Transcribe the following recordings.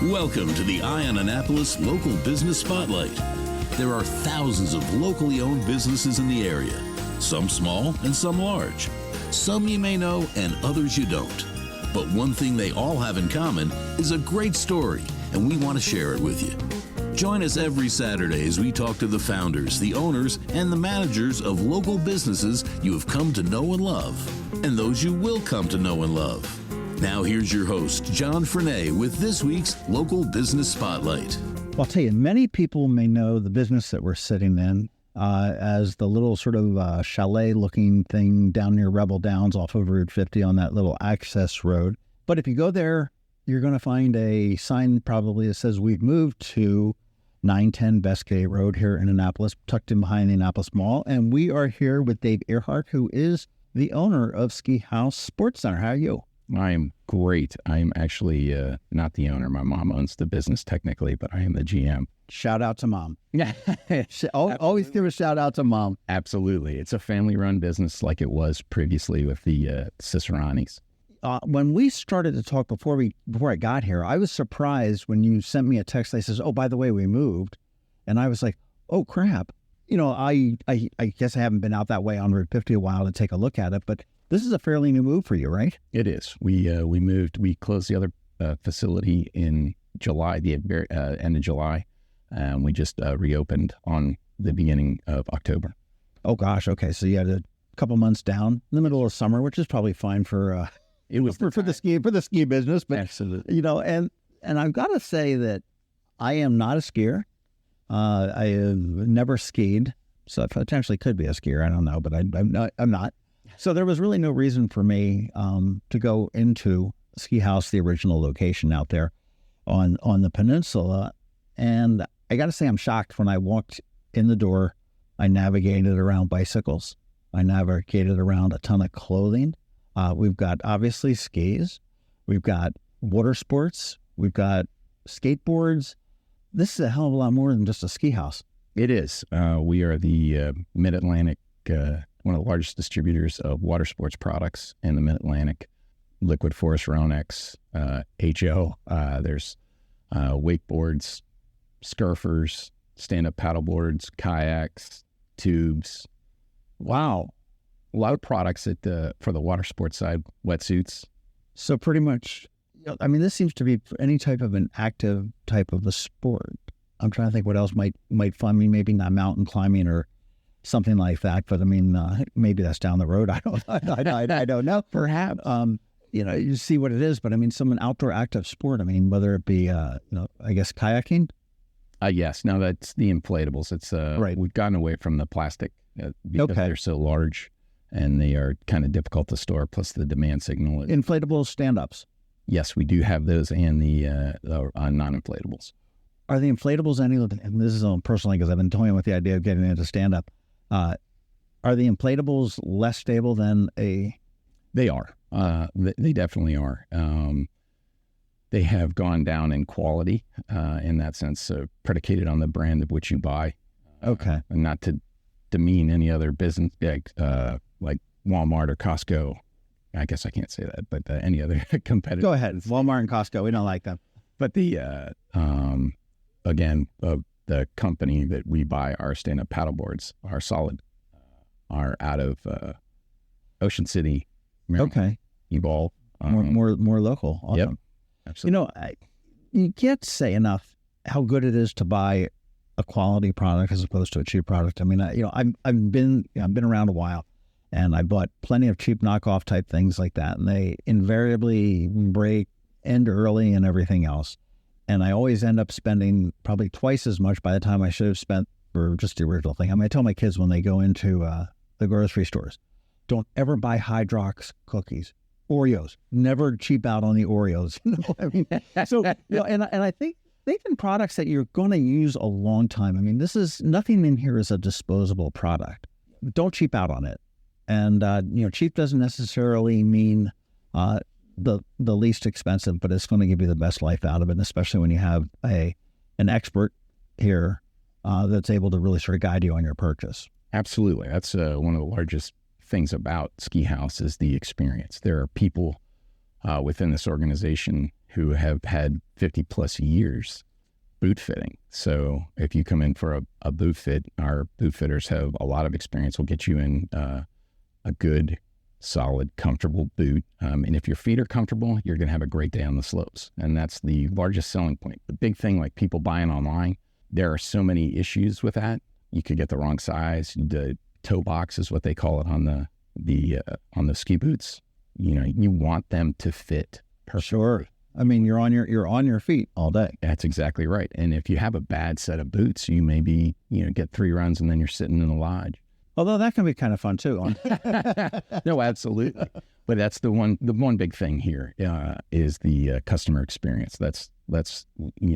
Welcome to the Eye on Annapolis Local Business Spotlight. There are thousands of locally owned businesses in the area, some small and some large. Some you may know and others you don't. But one thing they all have in common is a great story, and we want to share it with you. Join us every Saturday as we talk to the founders, the owners, and the managers of local businesses you have come to know and love, and those you will come to know and love. Now here's your host, John Frenay, with this week's Local Business Spotlight. Well, I'll tell you, many people may know the business that we're sitting in as the little sort of chalet-looking thing down near Rebel Downs off of Route 50 on that little access road. But if you go there, you're going to find a sign probably that says we've moved to 910 Bestgate Road here in Annapolis, tucked in behind the Annapolius Mall. And we are here with Dave Earhart, who is the owner of Ski Haus Sports Center. How are you? I am great. I am actually not the owner. My mom owns the business technically, but I am the GM. Shout out to Mom. Always give a shout out to Mom. Absolutely. It's a family-run business like it was previously with the Ciceronis. When we started to talk before I got here, I was surprised when you sent me a text that says, "Oh, by the way, we moved," and I was like, "Oh crap!" You know, I guess I haven't been out that way on Route 50 a while to take a look at it, but this is a fairly new move for you, right? It is. We moved. We closed the other facility in July, the end of July, and we just reopened on the beginning of October. Oh gosh, okay. So you had a couple months down in the middle of summer, which is probably fine for it was for the ski business, but absolutely, you know, and I've got to say that I am not a skier. I have never skied, so I potentially could be a skier. I don't know, but I'm not. So there was really no reason for me to go into Ski Haus, the original location out there on the peninsula. And I got to say, I'm shocked when I walked in the door. I navigated around bicycles. I navigated around a ton of clothing. We've got obviously skis. We've got water sports. We've got skateboards. This is a hell of a lot more than just a ski house. It is. We are the Mid-Atlantic, one of the largest distributors of water sports products in the Mid-Atlantic. Liquid Force Ronex, HO. There's wakeboards, surfers, stand-up paddleboards, kayaks, tubes. Wow. A lot of products for the water sports side, wetsuits. So pretty much, I mean, this seems to be any type of an active type of a sport. I'm trying to think what else might fund me, maybe not mountain climbing or something like that. But I mean, maybe that's down the road. I don't know. Perhaps, you know, you see what it is. But I mean, some outdoor active sport. I mean, whether it be, I guess kayaking. Yes. Now that's the inflatables. It's right. We've gotten away from the plastic because they're so large and they are kind of difficult to store. Plus the demand signal. Inflatable stand-ups. Yes, we do have those and the non-inflatables. Are the inflatables any? And this is personally because I've been toying with the idea of getting into stand-up. Are the inflatables less stable than a? They are. They definitely are. They have gone down in quality in that sense, predicated on the brand of which you buy. Okay. And not to demean any other business like Walmart or Costco. I guess I can't say that, but any other competitors. Go ahead. Walmart and Costco, we don't like them. But the the company that we buy our stand-up paddleboards are solid, are out of Ocean City, Maryland. Okay. Evolve. More local. Awesome. Yep. Absolutely. You know, you can't say enough how good it is to buy a quality product as opposed to a cheap product. I mean, I've been around a while, and I bought plenty of cheap knockoff type things like that, and they invariably break, end early, and everything else. And I always end up spending probably twice as much by the time I should have spent for just the original thing. I mean, I tell my kids when they go into the grocery stores, don't ever buy Hydrox cookies, Oreos. Never cheap out on the Oreos. You know, I mean, so and I think they've been products that you're going to use a long time. I mean, this is nothing in here is a disposable product. Don't cheap out on it. And cheap doesn't necessarily mean the least expensive, but it's going to give you the best life out of it, especially when you have an expert here that's able to really sort of guide you on your purchase. Absolutely. That's one of the largest things about Ski Haus is the experience. There are people within this organization who have had 50 plus years boot fitting. So if you come in for a boot fit, our boot fitters have a lot of experience. We'll get you in a good, solid, comfortable boot. And if your feet are comfortable, you're going to have a great day on the slopes. And that's the largest selling point. The big thing, like people buying online, there are so many issues with that. You could get the wrong size. The toe box is what they call it on the ski boots. You know, you want them to fit perfectly. Sure. I mean, you're on your feet all day. That's exactly right. And if you have a bad set of boots, you maybe, get 3 runs and then you're sitting in a lodge. Although that can be kind of fun too. No, absolutely. But that's the one big thing here is the customer experience. That's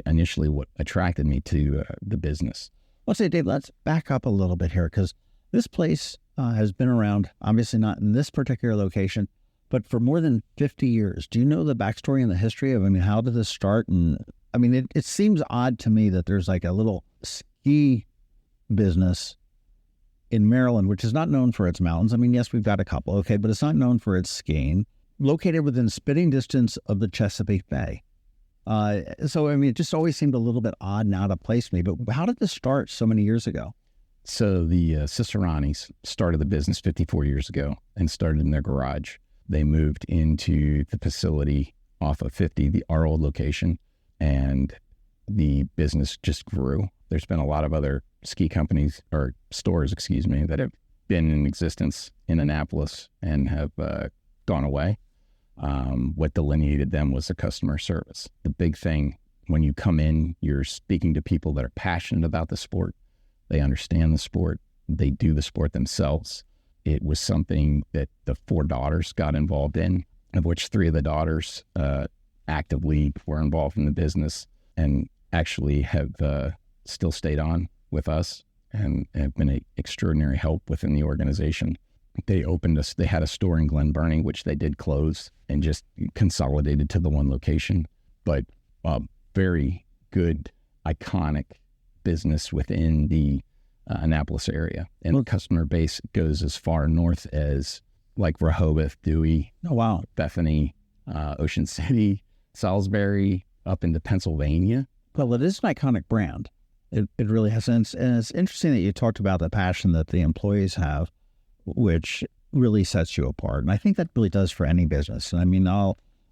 initially what attracted me to the business. Let's say, Dave, let's back up a little bit here, because this place has been around, obviously not in this particular location, but for more than 50 years. Do you know the backstory and the history of, how did this start? And it seems odd to me that there's like a little ski business in Maryland, which is not known for its mountains. Yes, we've got a couple, okay, but it's not known for its skiing, located within spitting distance of the Chesapeake Bay. So it just always seemed a little bit odd and out of place to me. But how did this start so many years ago? So the Ciceranis started the business 54 years ago and started in their garage. They moved into the facility off of 50, our old location, and the business just grew. There's been a lot of other ski companies or stores, that have been in existence in Annapolis and have gone away. What delineated them was the customer service. The big thing, when you come in, you're speaking to people that are passionate about the sport. They understand the sport. They do the sport themselves. It was something that the 4 daughters got involved in, of which 3 of the daughters actively were involved in the business and actually have still stayed on with us and have been an extraordinary help within the organization. They had a store in Glen Burnie, which they did close and just consolidated to the one location, but very good, iconic business within the Annapolis area. And the customer base goes as far north as like Rehoboth, Dewey, oh, wow, Bethany, Ocean City, Salisbury, up into Pennsylvania. Well, it is an iconic brand. It really has. And it's interesting that you talked about the passion that the employees have, which really sets you apart. And I think that really does for any business. And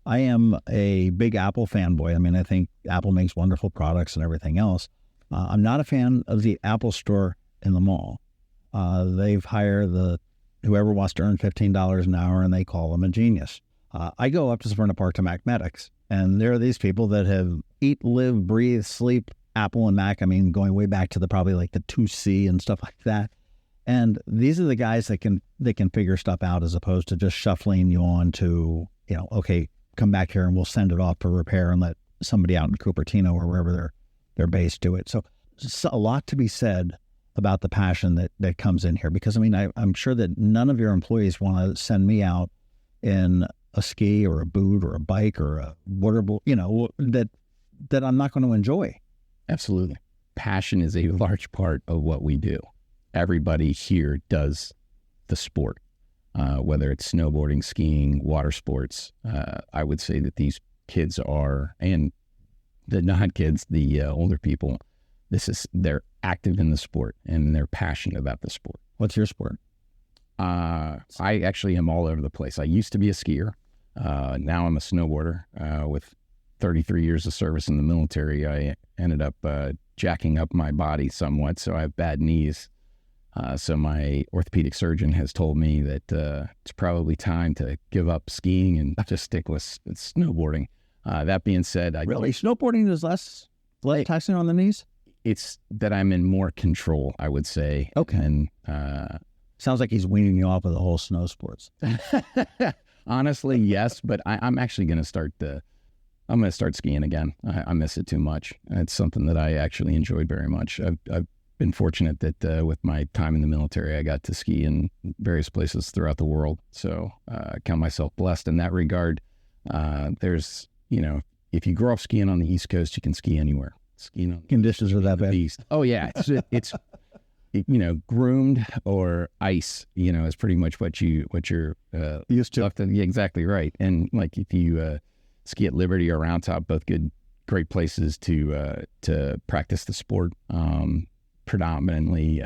I am a big Apple fanboy. I think Apple makes wonderful products and everything else. I'm not a fan of the Apple store in the mall. They've hired whoever wants to earn $15 an hour, and they call them a genius. I go up to Severna Park to Macmedics, and there are these people that have eat, live, breathe, sleep Apple and Mac. Going way back to probably like the 2C and stuff like that. And these are the guys that can figure stuff out, as opposed to just shuffling you on to, okay, come back here and we'll send it off for repair and let somebody out in Cupertino or wherever they're based do it. So a lot to be said about the passion that comes in here, because I'm sure that none of your employees want to send me out in a ski or a boot or a bike or a waterboard, that I'm not going to enjoy. Absolutely. Passion is a large part of what we do. Everybody here does the sport, whether it's snowboarding, skiing, water sports. I would say that these kids are, and the non-kids, the older people, they're active in the sport and they're passionate about the sport. What's your sport? I actually am all over the place. I used to be a skier. Now I'm a snowboarder. With 33 years of service in the military, I ended up jacking up my body somewhat, so I have bad knees. So my orthopedic surgeon has told me that it's probably time to give up skiing and just stick with snowboarding. That being said, snowboarding is less taxing on the knees? It's that I'm in more control, I would say. Okay. And sounds like he's weaning you off of the whole snow sports. Honestly, yes, but I'm actually going to start I'm going to start skiing again. I miss it too much. It's something that I actually enjoyed very much. I've been fortunate that with my time in the military, I got to ski in various places throughout the world. So I count myself blessed in that regard. There's, if you grow up skiing on the East Coast, you can ski anywhere. Skiing on conditions are that bad. East. Oh yeah, it's groomed or ice. Is pretty much what you're used to. Yeah, exactly right. And like if you Ski at Liberty or Round Top, both great places to practice the sport. Predominantly,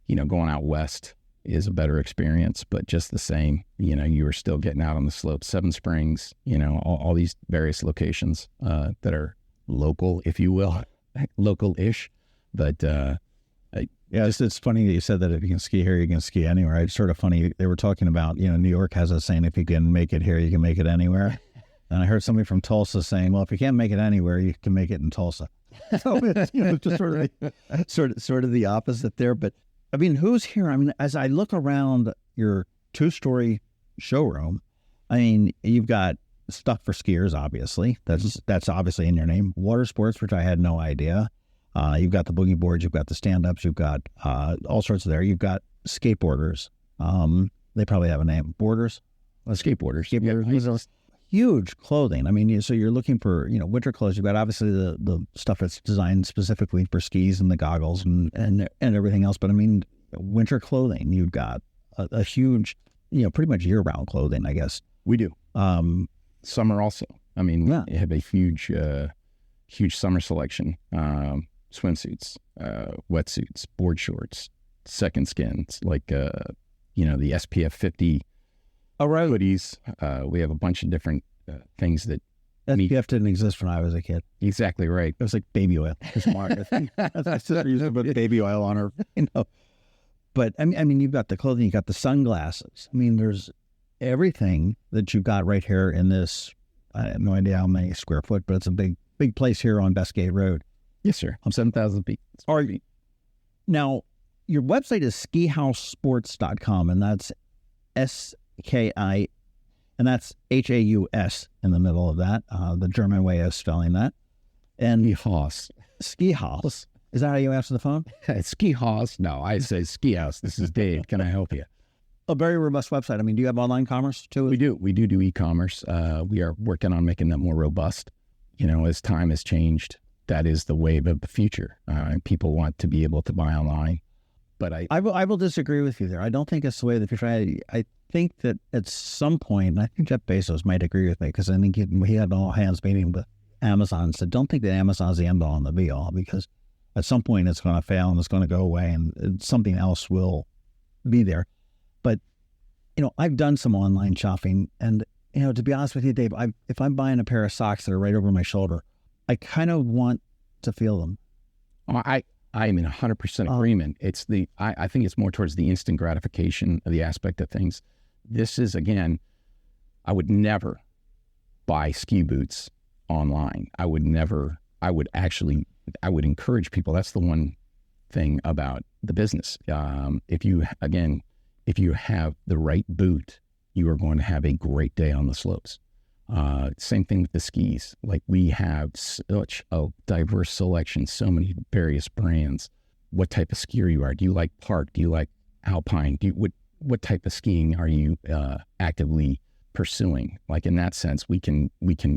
going out west is a better experience, but just the same, you are still getting out on the slopes. Seven Springs, all these various locations that are local, if you will, local-ish. But it's funny that you said that if you can ski here, you can ski anywhere. It's sort of funny. They were talking about, New York has a saying, if you can make it here, you can make it anywhere. And I heard somebody from Tulsa saying, well, if you can't make it anywhere, you can make it in Tulsa. So it's, just sort of the opposite there. But I mean, who's here? I mean, as I look around your 2-story showroom, I mean, you've got stuff for skiers, obviously. That's obviously in your name. Water sports, which I had no idea. You've got the boogie boards, you've got the stand-ups, you've got all sorts of there. You've got skateboarders. They probably have a name. Boarders? Skateboarders. Yeah, huge clothing. I mean, so you're looking for, winter clothes. You've got obviously the stuff that's designed specifically for skis and the goggles and everything else. But I mean, winter clothing, you've got a huge, pretty much year-round clothing, I guess. We do. Summer also. I mean, you have a huge summer selection. Swimsuits, wetsuits, board shorts, second skins, like, the SPF 50 hoodies. We have a bunch of different things that SPF didn't exist when I was a kid. Exactly right. It was like baby oil. My sister used to put baby oil on her. But I mean, you've got the clothing, you got the sunglasses. I mean, there's everything that you've got right here in this. I have no idea how many square foot, but it's a big place here on Bestgate Road. Yes, sir. I'm 7,000 feet. Now, your website is skihausports.com, and that's SKI, and that's HAUS in the middle of that, the German way of spelling that. And Ski Haus. Is that how you answer the phone? Ski Haus. No, I say Ski House. This is Dave. Can I help you? A very robust website. I mean, do you have online commerce too? We do. We do e-commerce. We are working on making that more robust. As time has changed, that is the wave of the future. And people want to be able to buy online. But I will disagree with you there. I don't think it's the way of the future. I think that at some point, and I think Jeff Bezos might agree with me, because I think he had all hands meeting with Amazon and said, don't think that Amazon's the end all and the be all, because at some point it's going to fail and it's going to go away and something else will be there. But, I've done some online shopping, and, to be honest with you, Dave, if I'm buying a pair of socks that are right over my shoulder, I kind of want to feel them. I am in 100% agreement. It's I think it's more towards the instant gratification of the aspect of things. This is, again, I would never buy ski boots online. I would encourage people. That's the one thing about the business. If you have the right boot, you are going to have a great day on the slopes. Same thing with the skis. Like, we have such a diverse selection, so many various brands. What type of skier you are? Do you like park? Do you like alpine? What type of skiing are you actively pursuing? Like, in that sense, we can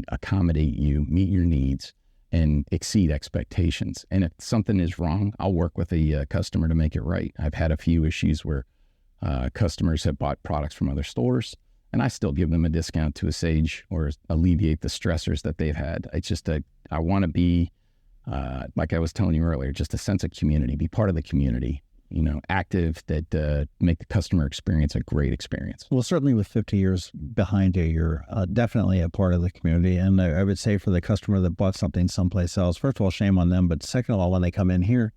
accommodate you, meet your needs, and exceed expectations. And if something is wrong, I'll work with a customer to make it right. I've had a few issues where customers have bought products from other stores, and I still give them a discount to assuage or alleviate the stressors that they've had. It's just I want to be, like I was telling you earlier, just a sense of community, be part of the community, active, that make the customer experience a great experience. Well, certainly with 50 years behind you, you're definitely a part of the community. And I would say for the customer that bought something someplace else, first of all, shame on them. But second of all, when they come in here,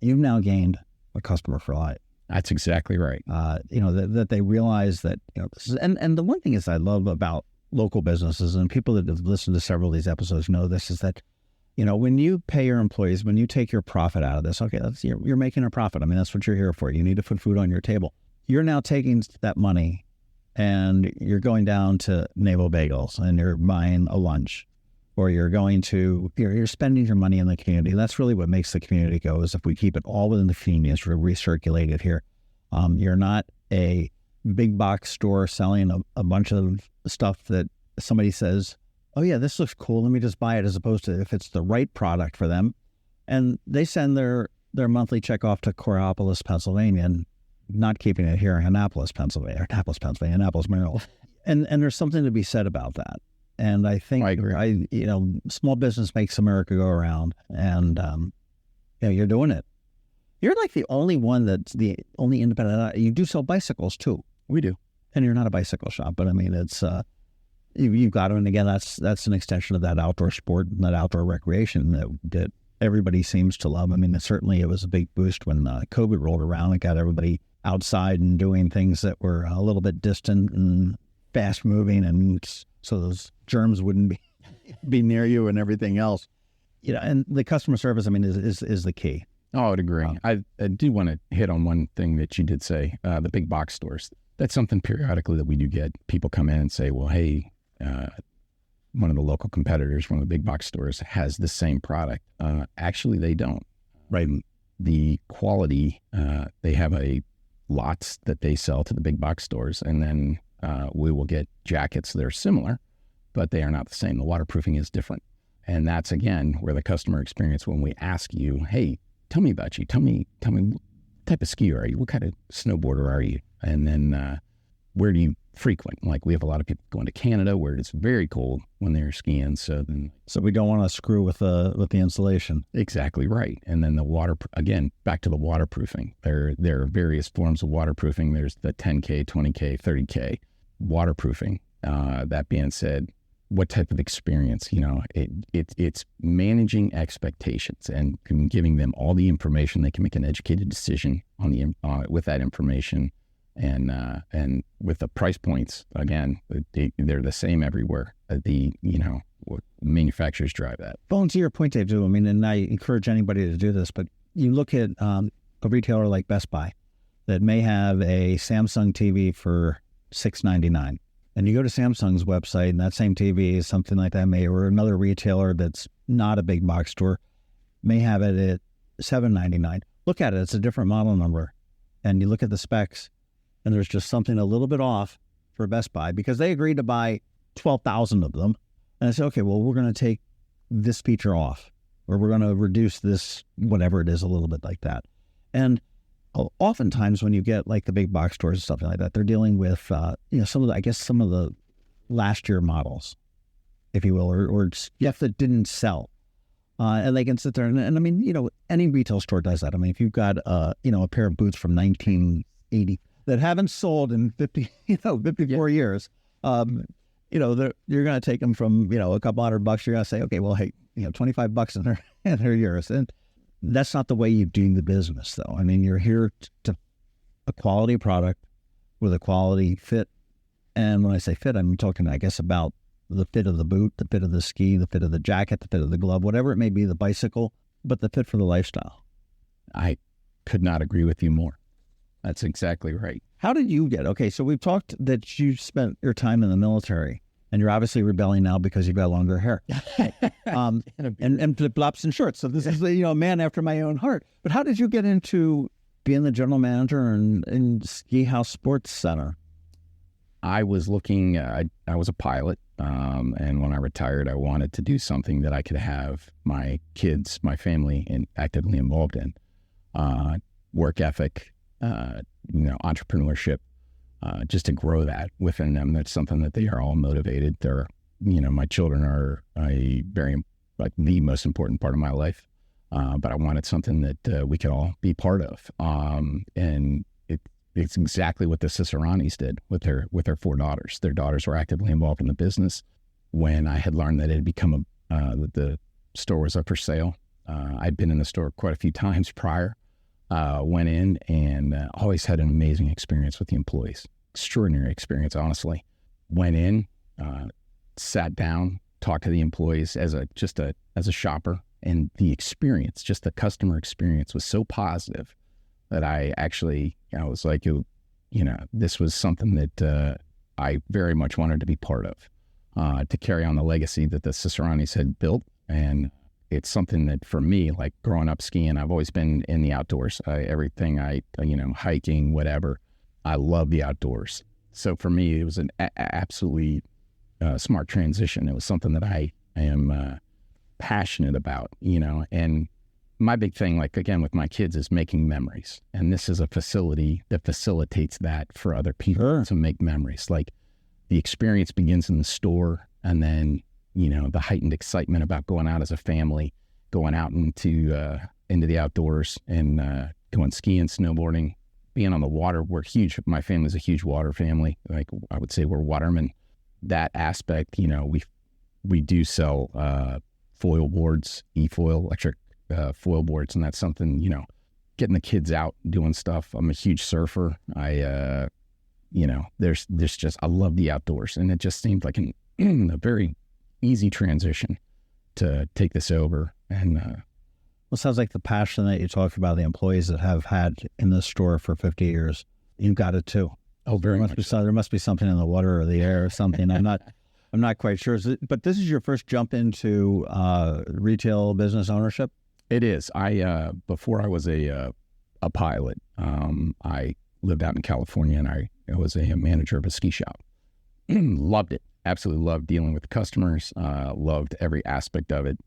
you've now gained a customer for life. That's exactly right. That they realize that, this is, and the one thing is I love about local businesses, and people that have listened to several of these episodes know this, is that, when you pay your employees, when you take your profit out of this, okay, you're making a profit. I mean, that's what you're here for. You need to put food on your table. You're now taking that money and you're going down to Naval Bagels and you're buying a lunch, or you're spending your money in the community. That's really what makes the community go, is if we keep it all within the community and sort of recirculate it here. You're not a big box store selling a bunch of stuff that somebody says, oh yeah, this looks cool, let me just buy it, as opposed to if it's the right product for them. And they send their monthly check off to Annapolius, Pennsylvania, and not keeping it here in Annapolis, Maryland. And there's something to be said about that. And I think I agree. Small business makes America go around, and you're doing it. You're like the only one that's the only independent. You do sell bicycles too. We do. And you're not a bicycle shop, but I mean, it's you've got to, and again, that's an extension of that outdoor sport and that outdoor recreation that everybody seems to love. I mean, certainly it was a big boost when COVID rolled around and got everybody outside and doing things that were a little bit distant and fast moving, and so those germs wouldn't be near you and everything else. And the customer service, I mean, is the key. Oh, I would agree. I do want to hit on one thing that you did say, the big box stores. That's something periodically that we do get. People come in and say, well, hey, one of the local competitors, one of the big box stores has the same product. Actually, they don't. Right. The quality, they have lots that they sell to the big box stores, and then we will get jackets that are similar, but they are not the same. The waterproofing is different. And that's, again, where the customer experience, when we ask you, hey, tell me about you. Tell me what type of skier are you? What kind of snowboarder are you? And then where do you frequent? Like, we have a lot of people going to Canada where it's very cold when they're skiing. So we don't want to screw with the insulation. Exactly right. And then the water, again, back to the waterproofing. There are various forms of waterproofing. There's the 10K, 20K, 30K waterproofing. That being said, what type of experience, it's managing expectations and giving them all the information. They can make an educated decision with that information, and with the price points, again, they're the same everywhere. Manufacturers drive that. Well, and to your point, Dave, too, I mean, and I encourage anybody to do this, but you look at a retailer like Best Buy that may have a Samsung TV for $699. And you go to Samsung's website, and that same TV is something like that, or another retailer that's not a big box store may have it at $799. Look at it; it's a different model number, and you look at the specs, and there's just something a little bit off for Best Buy because they agreed to buy 12,000 of them, and I say, okay, well, we're going to take this feature off, or we're going to reduce this, whatever it is, a little bit like that, and oftentimes when you get like the big box stores and stuff like that, they're dealing with some of the last year models, if you will, or stuff that didn't sell, and they can sit there and I mean, any retail store does that. I mean, if you've got a pair of boots from 1980 that haven't sold in 54 years, you're going to take them from a couple $100. You're going to say, okay, well, hey, $25 and they're yours. And that's not the way you do the business, though. I mean, you're here to a quality product with a quality fit. And when I say fit, I'm talking, I guess, about the fit of the boot, the fit of the ski, the fit of the jacket, the fit of the glove, whatever it may be, the bicycle, but the fit for the lifestyle. I could not agree with you more. That's exactly right. How did you okay, so we've talked that you spent your time in the military. And you're obviously rebelling now because you've got longer hair, and flip-flops and shorts. So this is a man after my own heart. But how did you get into being the general manager in Ski Haus Sports Center? I was looking. I was a pilot, and when I retired, I wanted to do something that I could have my kids, my family, actively involved in. Work ethic, entrepreneurship. Just to grow that within them. That's something that they are all motivated. My children are the most important part of my life. But I wanted something that we could all be part of. And it's exactly what the Ciceranis did with their 4 daughters. Their daughters were actively involved in the business. When I had learned that it had become the store was up for sale, I'd been in the store quite a few times prior. Went in and always had an amazing experience with the employees. Extraordinary experience, honestly. Went in, sat down, talked to the employees as a shopper, and the experience, just the customer experience, was so positive that I was like, this was something that I very much wanted to be part of, to carry on the legacy that the Ciceranis had built. And it's something that for me, like growing up skiing, I've always been in the outdoors. Everything hiking, whatever. I love the outdoors. So for me, it was an absolutely smart transition. It was something that I am passionate about, and my big thing, like again, with my kids is making memories. And this is a facility that facilitates that for other people to make memories. Like the experience begins in the store. And then, the heightened excitement about going out as a family, going out into the outdoors and going skiing, snowboarding, being on the water. We're huge. My family's a huge water family. Like, I would say we're watermen. That aspect, we do sell foil boards, e-foil, electric foil boards, and that's something, getting the kids out doing stuff. I'm a huge surfer. There's just, I love the outdoors, and it just seemed like a very easy transition to take this over. And well, it sounds like the passion that you talked about, the employees that have had in the store for 50 years, you've got it too. Oh, very much. There must be something in the water or the air or something. I'm not quite sure. But this is your first jump into retail business ownership? It is. Before I was a pilot, I lived out in California, and I was a manager of a ski shop. Loved it. Absolutely loved dealing with customers. Loved every aspect of it.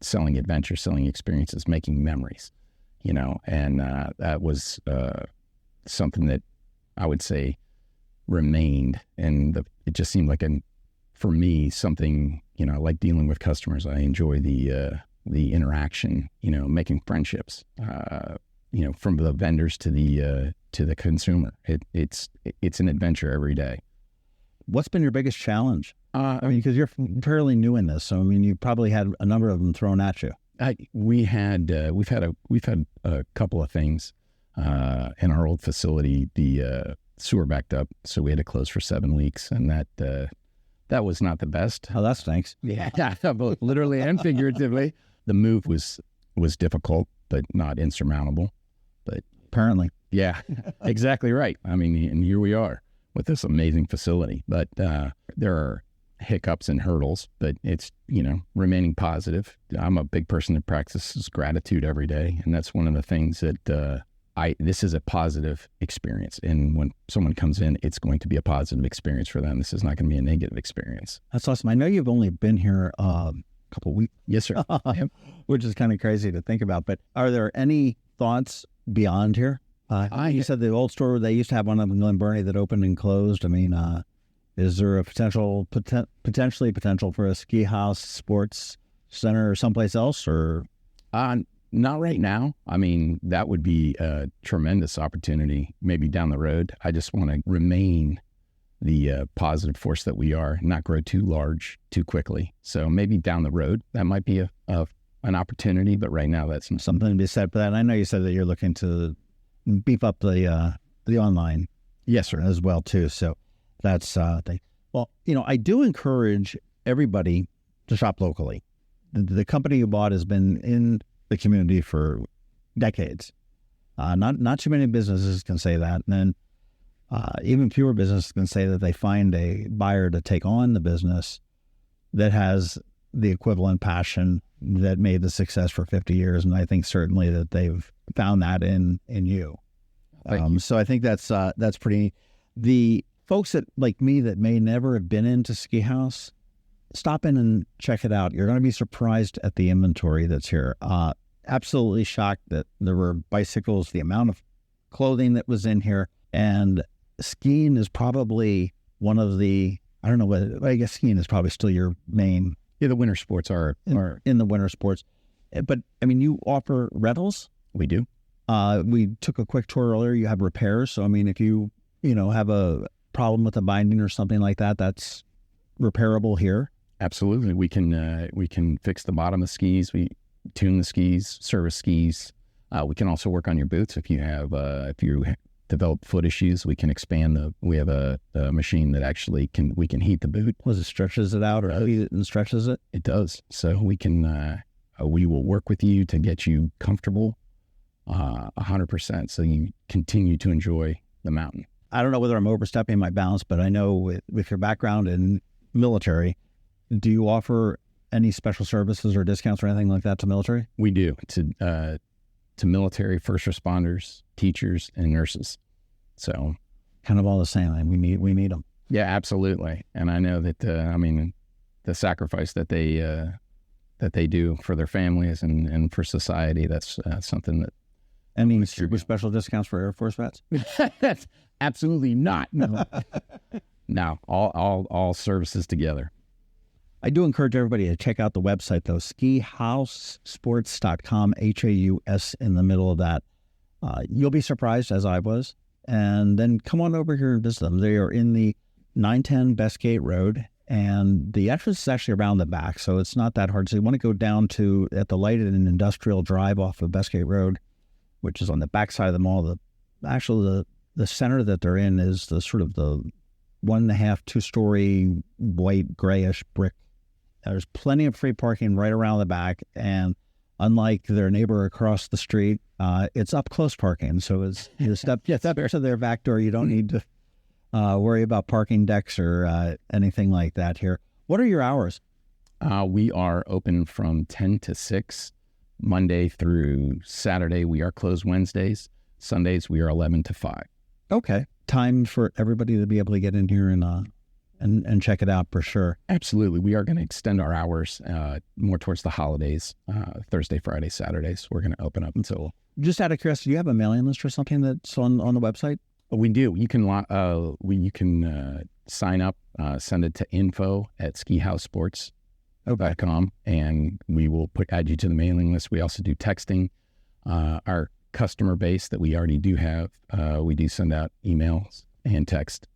Selling adventure, selling experiences, making memories. And that was something that I would say remained, and it just seemed like for me, something, I like dealing with customers. I enjoy the interaction, making friendships, from the vendors to the consumer. It's an adventure every day. What's been your biggest challenge? Because you're fairly new in this, so you probably had a number of them thrown at you. We've had a couple of things in our old facility. The sewer backed up, so we had to close for 7 weeks, and that was not the best. Oh, that stinks. Yeah, both literally and figuratively. The move was difficult, but not insurmountable. But apparently, yeah, exactly right. And here we are with this amazing facility. But there are hiccups and hurdles, but it's, remaining positive. I'm a big person that practices gratitude every day, and that's one of the things that this is a positive experience. And when someone comes in, it's going to be a positive experience for them. This is not going to be a negative experience. That's awesome. I know you've only been here a couple of weeks. Yes, sir. Which is kind of crazy to think about. But are there any thoughts beyond here? You said the old store, they used to have one up in Glen Burnie that opened and closed. Is there a potentially potential for a Ski Haus Sports Center or someplace else? Or not right now. That would be a tremendous opportunity maybe down the road. I just want to remain the positive force that we are, not grow too large too quickly. So maybe down the road, that might be an opportunity, but right now that's something to be said for that. And I know you said that you're looking to beef up the online, yes, sir, as well too. So that's thing. Well, I do encourage everybody to shop locally. The company you bought has been in the community for decades. Not too many businesses can say that, and then even fewer businesses can say that they find a buyer to take on the business that has the equivalent passion that made the success for 50 years. And I think certainly that they've found that in you. So I think that's pretty. The folks that like me that may never have been into Ski Haus, stop in and check it out. You're going to be surprised at the inventory that's here. Absolutely shocked that there were bicycles, the amount of clothing that was in here. And skiing is probably one of the, I don't know what, I guess skiing is probably still your main. Yeah, the winter sports are in the winter sports. But you offer rentals? We do. We took a quick tour earlier. You have repairs. So, if you have a problem with a binding or something like that, that's repairable here. Absolutely. We can fix the bottom of skis. We tune the skis, service skis. We can also work on your boots. If you develop foot issues, we can expand we have a machine that actually we can heat the boot. Was it stretches it out or heat it and stretches it? It does. So we will work with you to get you comfortable 100%. So you continue to enjoy the mountain. I don't know whether I'm overstepping my bounds, but I know with your background in military, do you offer any special services or discounts or anything like that to military? We do to military, first responders, teachers, and nurses. So kind of all the same. We need them. Yeah, absolutely. And I know that the sacrifice that they do for their families and for society, that's something that. Any super special discounts for Air Force vets? That's absolutely not. No, all services together. I do encourage everybody to check out the website, though, skihousesports.com, Haus in the middle of that. You'll be surprised, as I was. And then come on over here and visit them. They are in the 910 Bestgate Road, and the entrance is actually around the back, so it's not that hard. So you want to go down to, at the light in Industrial Drive off of Bestgate Road, which is on the back side of the mall. The center that they're in is the sort of the 1.5, 2-story white grayish brick. There's plenty of free parking right around the back, and unlike their neighbor across the street, it's up close parking. So it's you step to their back door. You don't need to worry about parking decks or anything like that here. What are your hours? We are open from 10 to 6, Monday through Saturday. We are closed Wednesdays. Sundays, we are 11 to 5. Okay. Time for everybody to be able to get in here and check it out for sure. Absolutely. We are going to extend our hours more towards the holidays, Thursday, Friday, Saturdays. We're going to open up until... Just out of curiosity, do you have a mailing list or something that's on the website? We do. You can sign up, send it to info@skihousesports.com, and we will add you to the mailing list. We also do texting. Our customer base that we already do have, we do send out emails and text.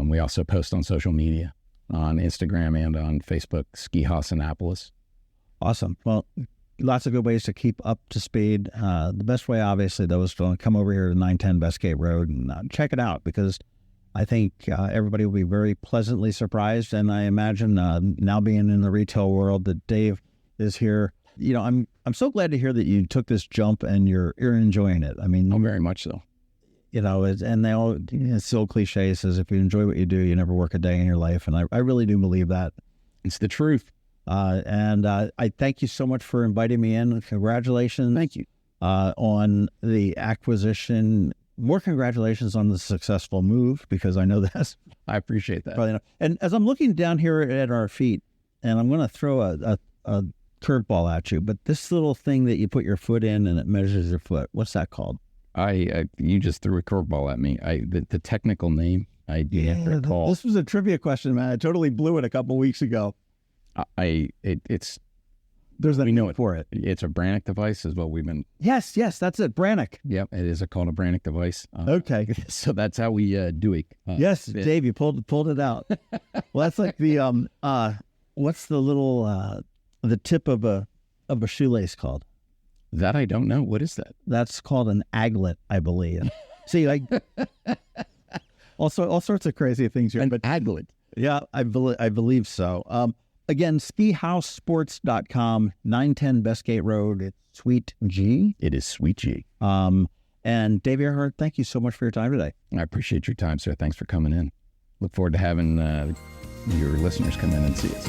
We also post on social media, on Instagram and on Facebook, Ski Haus Annapolius. Awesome. Well, lots of good ways to keep up to speed. The best way, obviously, though, is to come over here to 910 Bestgate Road and check it out, because I think everybody will be very pleasantly surprised. And I imagine now being in the retail world that Dave is here. You know, I'm so glad to hear that you took this jump and you're enjoying it. I mean, very much so. You know, and they all, it's so cliche, says if you enjoy what you do, you never work a day in your life. And I really do believe that. It's the truth. And I thank you so much for inviting me in. Congratulations. Thank you. On the acquisition. More congratulations on the successful move, because I know that's... I appreciate that. Probably not. And as I'm looking down here at our feet, and I'm going to throw a curveball at you, but this little thing that you put your foot in and it measures your foot, what's that called? You just threw a curveball at me. The technical name, I didn't recall. This was a trivia question, man. I totally blew it a couple weeks ago. There's a name for it. It's a Brannock device, is what we've been. Yes, that's it. Brannock. Yep, it is called a Brannock device. Okay, so that's how we do it. Yes, Dave, you pulled it out. Well, that's like the what's the little the tip of a shoelace called? That I don't know. What is that? That's called an aglet, I believe. See, like all sorts of crazy things here. An aglet. Yeah, I believe so. Again, skihousesports.com, 910 Bestgate Road. It's Suite G. It is Suite G. And Dave Earhart, thank you so much for your time today. I appreciate your time, sir. Thanks for coming in. Look forward to having your listeners come in and see us.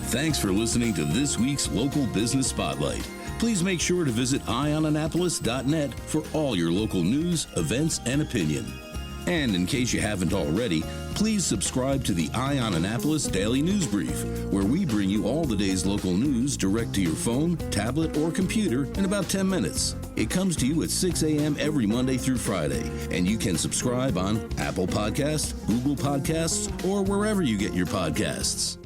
Thanks for listening to this week's Local Business Spotlight. Please make sure to visit eyeonannapolis.net for all your local news, events, and opinion. And in case you haven't already, please subscribe to the Eye on Annapolis Daily News Brief, where we bring you all the day's local news direct to your phone, tablet, or computer in about 10 minutes. It comes to you at 6 a.m. every Monday through Friday, and you can subscribe on Apple Podcasts, Google Podcasts, or wherever you get your podcasts.